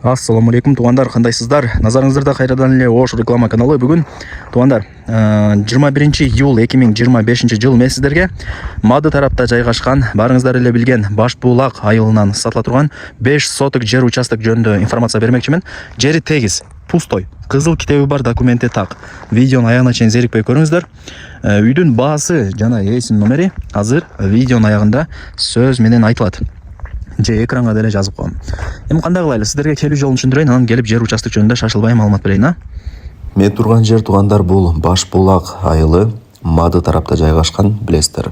Ассаламу алейкум туғандар, қандайсыздар? Назарыңыздарда қайрадан эле Ош реклама каналы. Бүгін туғандар 21 июл 2025 жыл мен сіздерге Мады тарапта жайғашқан, барыңыздар эле билген Башбулак айылынан сатыла турган 5 соток жер участок жөнүндө информация бермекчимин. Жери тегиз, пустой, кызыл китеби бар, документи так. Видеонун аягына чейин зерикпей көрүңүздөр. Үйдүн баасы жана ээсинин номери азыр видеонун аягында сөз менен айтылат. Же экранга деле жазып коем. Эми кандай кылайлы? Сиздерге келүү жолун түшүндүрөйүн, анан келип жер участок жөнүндө шашылбай маалымат берейин, а? Мен турган жер тугандар бул Башбулак айылы, Мады тарапта жайгашкан, билесиздер.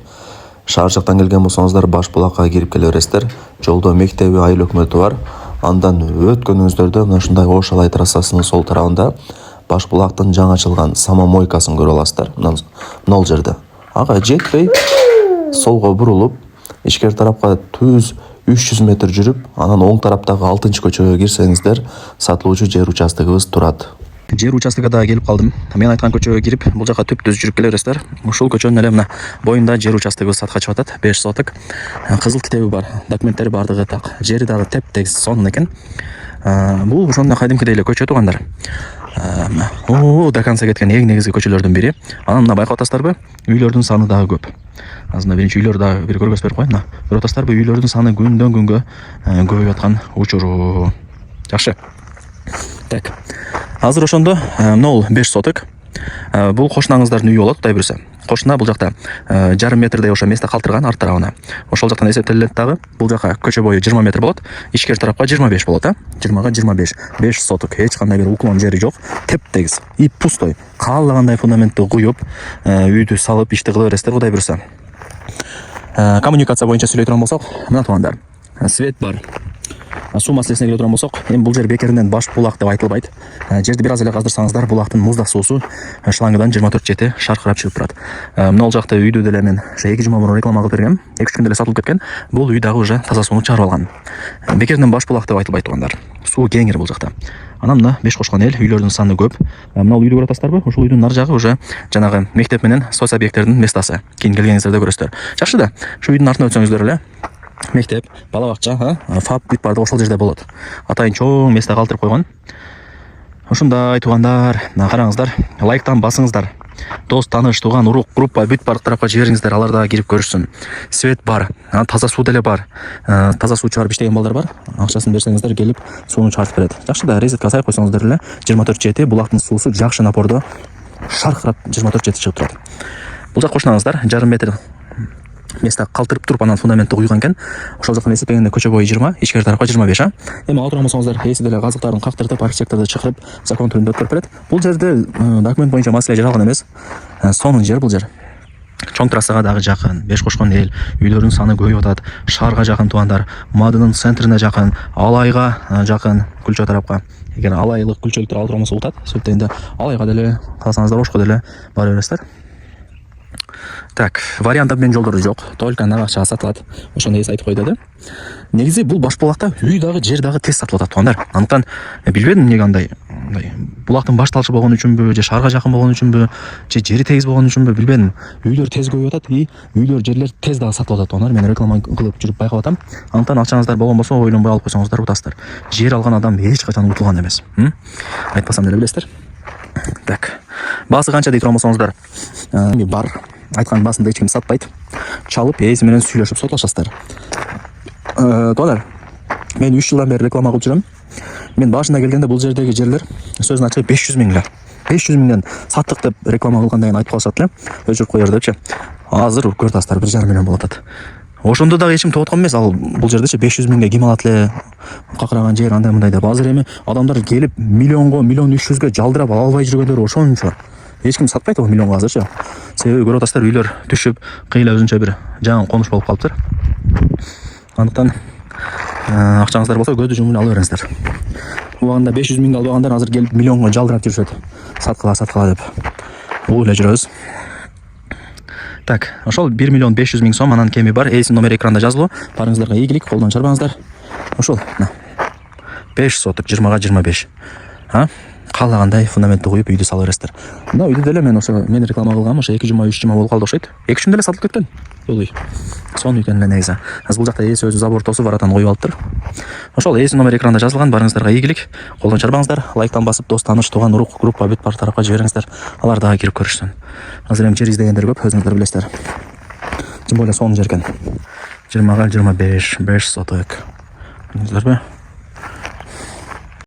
Шаар жактан келген болсоңуздар Башбулакка кирип келе бересиздер. Жолдо мектеби, айыл өкмөтү бар. Андан өткөнүңүздөрдө мына ушундай Ош Алай трассасынын сол тарабында Башбулактын жаңы ачылган самомойкасын көрө аласыздар. Мына жерде. Ага жетпей солго бурулуп, ичкери тарапка түз 300 метр жүрүп, анан оң тараптагы 6-көчөгө кирсеңиздер, сатылуучу жер участогубуз турат. Жер участогуна да келип калдым. Мен айткан көчөгө кирип, бул жака түп-түз жүрүп келе бересиздер. Ушул көчөнүн эле мына боюнда жер участогубуз сатка чыгып атат. 5 соток. Кызыл китеби бар, документтери бардыгы так. Жери дагы теп-тегиз сонун экен. Бул ошондой кайдымкыдай эле көчө тугандар. До конца кеткен эң негизги көчөлөрдүн бири. Анан мына байкап атасыздарбы? Үйлөрдүн саны дагы көп. Азында биринчи үйлөр дагы бир көргөзүп берип коеюн. Көрүп атасыздарбы? Үйлөрдүн саны күндөн күнгө көбөйүп аткан учуру. Жакшы. Так. Азыр ошондо мына 5 соток. Бул кошунаңыздардын үйү болот, Кудай буюрса. Кошуна бул жакта жарым метрдей ошо место калтырган арт тарабына. Ошол жактан эсептелет дагы. Бул жака көчө бою 20 метр болот. Ичкери тарапка 25 болот, 20га 25. 5 соток. Эч кандай бир уклон жери жок. Теп-тегиз. И пустой. Каалагандай фундаментти куюп, үйдү салып ишти кыла бересиздер, Кудай буюрса. Коммуникация боюнча сүйлөй турган болсок, мына тугандар. Свет бар. Суу маселесине келе турган болсок, эми бул жер бекеринен Башбулак деп айтылбайт. Жерди бир аз эле каздырсаңыздар, булактын муздак суусу шлангыдан 24/7 шаркырап чыгып турат. Мына ал жакта үйдү деле мен 2 жума мурун реклама кылып бергем. 2-3 күндө эле сатылып кеткен. Бул үй дагы уже таза сууну чыгарып алган. Бекеринен Башбулак деп айтылбайт тугандар. Суу кеңир бул жакта. Анан мына 5 кошкон эл, үйлөрдүн саны көп. Мына үйдү көрүп атасыздарбы? Ушул үйдүн нар жагы уже жанагы мектеп менен соц объекттердин местасы. Кийин келгениңиздерде көрөсүздөр. Жакшы да. Ушу үйдүн артына өтсөңүздөр эле мектеп, бала бакча, фаб бүт барды ошол жерде болот. Атайын чоң место калтырып койгон. Ушундай тугандар, караңыздар, лайктан басыңыздар. Дос, тааныш, тууган, урук, группа бүт бардык тарапка жибериңиздер, алар дагы кирип көрүшсүн. Свет бар, таза суу деле бар. Таза суу чыгарып иштеген балдар бар. Акчасын берсеңиздер, келип сууну чыгарып берет. Жакшы да, резетка сайып койсоңуздар эле 24/7 булактын суусу жакшы напордо шаркырап 24/7 чыгып турат. Бул жак кошунаңыздар, жарым метр место калтырып туруп анан фундаментти куйган экен. Ошол жактан эсептегенде көчө бою 20, ичкери тарапка 25, Эми ала турган болсоңуздар, эси деле казыктарын кактыртып, архитекторду чакырып, закон түрүндө өткөрүп берет. Бул жерде документ боюнча маселе жаралган эмес. Сонун жер бул жер. Чоң трассага дагы жакын, 5 кошкон эл, үйлөрдүн саны көбөйүп атат. Шаарга жакын тугандар, Мадынын центрине жакын, Алайга жакын, Күлчө тарапка. Эгер Алайлык күлчөлүктөр ала турган болсо утат, сөйттегенде Алайга деле, калсаңыздар Ошко деле бара бересиздер. Так, вариант обмен жолдору жок, только нага акчага сатылат. Ошондой эс айтып койду да. Негизи бул Башбулакта үй дагы, жер дагы тез сатылып атат тугандар. Андыктан билбедим эмнеге андай. Булактын баш талчы болгон үчүнбү, же шаарга жакын болгон үчүнбү, же жери тегиз болгон үчүнбү билбедим. Үйлөр тез көбөйүп атат и үйлөр, жерлер тез дагы сатылып атат тугандар. Мен реклама кылып жүрүп байкап атам. Андыктан акчаңыздар болгон болсо, ойлонбой алып койсоңуздар утасыздар. Жер алган адам эч качан утулган эмес. Айтпасам деле билесиздер. Так. Баасы канча дей турган болсоңуздар, бар. Айткан басында эч ким сатпайт. Чалып, ээси менен сүйлөшүп сотлашасыздар. Тугандар, мен 3 жылдан бери реклама кылып жүрөм. Мен башында келгенде бул жердеги жерлер сөзүн ачык 500 миңден. 500 миңден саттык деп реклама кылгандай айтып калышат эле. Өчүрүп коер депчи. Азыр көрүп атасыздар 1,5 миллион болуп атат. Ошондо дагы эчим топ аткан эмес. Ал бул жердечи 500 миңге ким алат эле? Какыраган жер андай мындай деп. Азыр эми адамдар келип миллионго, 1,3 жалдырап ала албай жүргөндөр ошончо. Эч ким сатпайт ол миллионго азырчы. Себеби көрүп атасыздар, үйлөр түшүп, кыйла өзүнчө бир жаңы конуш болуп калыптыр. Андыктан акчаңыздар болсо көздү жумуп ала бериңиздер. Убагында 500 миңге албагандар азыр келип миллионго жалдырап жүрүшөт. Саткыла деп. Бул эле жүрөбүз. Так, ошол 1 миллион 500 миң сом анан кеми бар. Эсин номери экранда жазылуу. Барыңыздарга ийгилик, колдон чарбаңыздар. Ошол. 5 соток 20га 25. Каалагандай фундаментти куюп үйдү сала бересиздер. Мына үйдү деле мен ошо реклама кылгам, ошо 2 жума 3 жума болуп калды окшойт. 2 күндө эле сатылып кеткен. Бул үй. Соны екен негізі. Бұл жақта есі өзі забор тосып арадан қойып алыптыр. Ошол есі номер экранда жазылған. Барыңыздарга ийгилик. Колдон чарбаңыздар. Лайктан басып, дос, таныш, туган, урук, группа, бүт бар тарапка жибериңиздер. Алар дагы кирип көрүшсүн. Азыр эми жер издегендер көп, өзүңүздөр билесиздер. Тем более сонун жер экен. 20 га 25 5 соток. Билесиздерби?